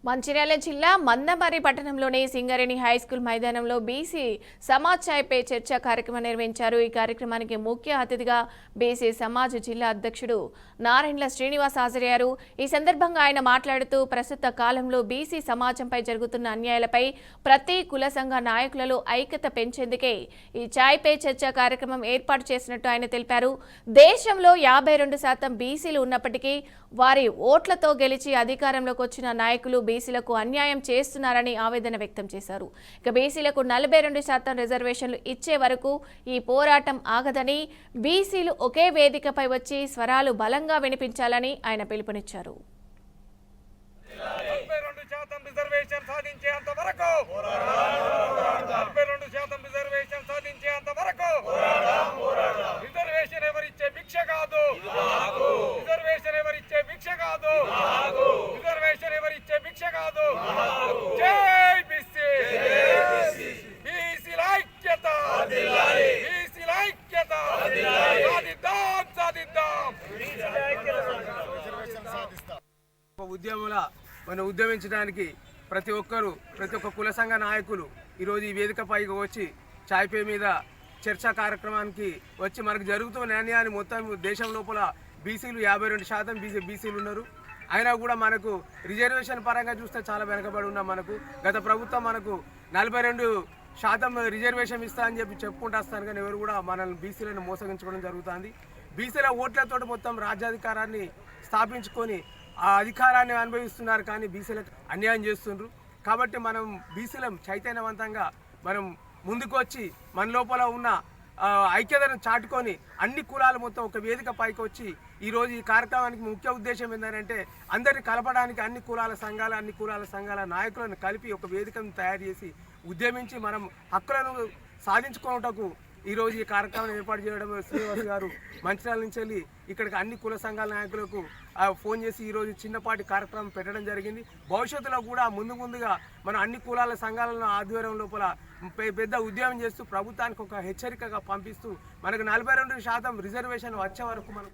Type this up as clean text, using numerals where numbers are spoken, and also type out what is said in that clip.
మంచిర్యాల జిల్లా మందమర్రి పట్టణంలోని సింగరేణి హైస్కూల్ మైదానంలో బీసీ సమాజ్ ఛాయ్పై చర్చ కార్యక్రమం నిర్వహించారు। ఈ కార్యక్రమానికి ముఖ్య అతిథిగా బీసీ సమాజ్ జిల్లా అధ్యక్షుడు నారాయణల శ్రీనివాస్ హాజరయ్యారు। ఈ సందర్భంగా ఆయన మాట్లాడుతూ ప్రస్తుత కాలంలో బీసీ సమాజంపై జరుగుతున్న అన్యాయాలపై ప్రతి కుల సంఘ నాయకులలో ఐక్యత పెంచేందుకే ఈ ఛాయ్పై చర్చ కార్యక్రమం ఏర్పాటు చేసినట్టు ఆయన తెలిపారు। దేశంలో 52% బీసీలు ఉన్నప్పటికీ వారి ఓట్లతో గెలిచి అధికారంలోకి వచ్చిన నాయకులు బీసీలకు అన్యాయం చేస్తున్నారని ఆవేదన వ్యక్తం చేశారు। ఇక బీసీలకు 42% రిజర్వేషన్లు ఇచ్చే వరకు ఈ పోరాటం ఆగదని, బీసీలు ఒకే వేదికపై వచ్చి స్వరాలు బలంగా వినిపించాలని ఆయన పిలుపునిచ్చారు। మనం ఉద్యమించడానికి ప్రతి ఒక్క కుల సంఘ నాయకులు ఈరోజు ఈ వేదికపైకి వచ్చి ఛాయ్పే మీద చర్చా కార్యక్రమానికి వచ్చి మనకు జరుగుతున్న అన్యాయాన్ని మొత్తం దేశం లోపల బీసీలు 52% బీసీలు ఉన్నారు। అయినా కూడా మనకు రిజర్వేషన్ పరంగా చూస్తే చాలా వెనకబడి ఉన్నాం। మనకు గత ప్రభుత్వం మనకు 42% రిజర్వేషన్ ఇస్తా అని చెప్పుకుంటూ వస్తాను, కానీ ఎవరు కూడా మనల్ని బీసీలను మోసగించుకోవడం జరుగుతుంది। బీసీల ఓట్లతో మొత్తం రాజ్యాధికారాన్ని స్థాపించుకొని ఆ అధికారాన్ని అనుభవిస్తున్నారు, కానీ బీసీలకు అన్యాయం చేస్తుండ్రు। కాబట్టి మనం బీసీలం చైతన్యవంతంగా మనం ముందుకు వచ్చి మన లోపల ఉన్న ఐక్యతను చాటుకొని అన్ని కులాలు మొత్తం ఒక వేదిక పైకి వచ్చి ఈరోజు ఈ కార్యక్రమానికి ముఖ్య ఉద్దేశం ఏంటంటే అందరినీ కలపడానికి అన్ని కులాల సంఘాల నాయకులను కలిపి ఒక వేదికను తయారు చేసి ఉద్యమించి మనం హక్కులను సాధించుకోవటకు ఈరోజు ఈ కార్యక్రమం ఏర్పాటు చేయడం శ్రీనివాస్ గారు మంచిర్యాల నుంచి వెళ్ళి ఇక్కడికి అన్ని కుల సంఘాల నాయకులకు ఫోన్ చేసి ఈరోజు చిన్నపాటి కార్యక్రమం పెట్టడం జరిగింది। భవిష్యత్తులో కూడా ముందుగా మనం అన్ని కులాల సంఘాలను ఆధ్వర్యం లోపల పెద్ద ఉద్యమం చేస్తూ ప్రభుత్వానికి ఒక హెచ్చరికగా పంపిస్తూ మనకు 42% రిజర్వేషన్ వచ్చే వరకు మనం